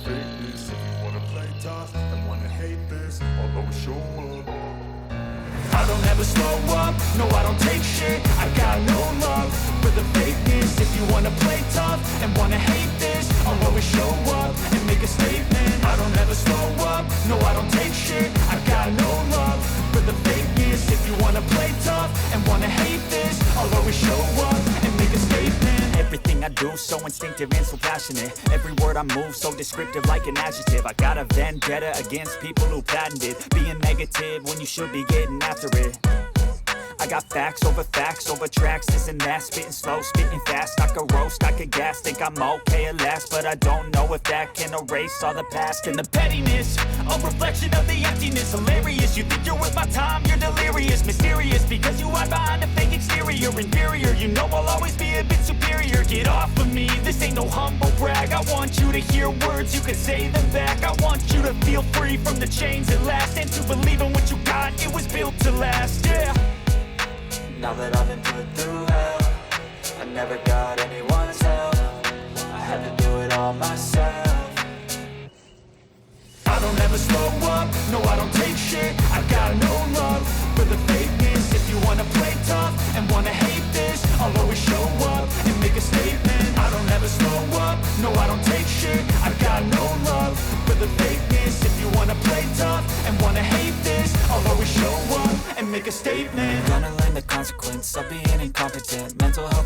fakeness. If you wanna play tough and wanna hate this, I'll always show up. I don't ever slow up, no I don't take shit. I got no love for the fakeness. If you wanna play tough and wanna hate this, I'll always show up and make a statement. I don't ever slow up, no I don't take shit. I got no love for the fakeness. If you wanna play tough and wanna hate this, I'll always show up and make a statement. Everything I do so instinctive and so passionate. Every word I move so descriptive like an adjective. I got a vendetta against people who patented being negative when you should be getting after it. I got facts over tracks, this and that. Spitting slow, spitting fast. I could roast, I could gas. Think I'm okay at last, but I don't know if that can erase all the past. And the pettiness, a reflection of the emptiness. Hilarious, you think you're worth my time, you're delirious. Mysterious, because you hide behind a fake exterior. Inferior, you know I'll always be a bit superior. Get off of me, this ain't no humble brag. I want you to hear words, you can say them back. I want you to feel free from the chains at last, and to believe in what you got, it was built to last, yeah. Now that I've been put through hell, I never got anyone's help. I had to do it all myself. I don't ever slow up, no I don't take shit. I got no love for the fakeness. If you wanna play tough and wanna hate this, I'll always show up and make a statement. I don't ever slow up, no I don't take shit. I got no love for the fakeness. If you wanna play tough and wanna hate this, I'll always show up and make a statement. Gonna learn the consequence of being incompetent. Mental health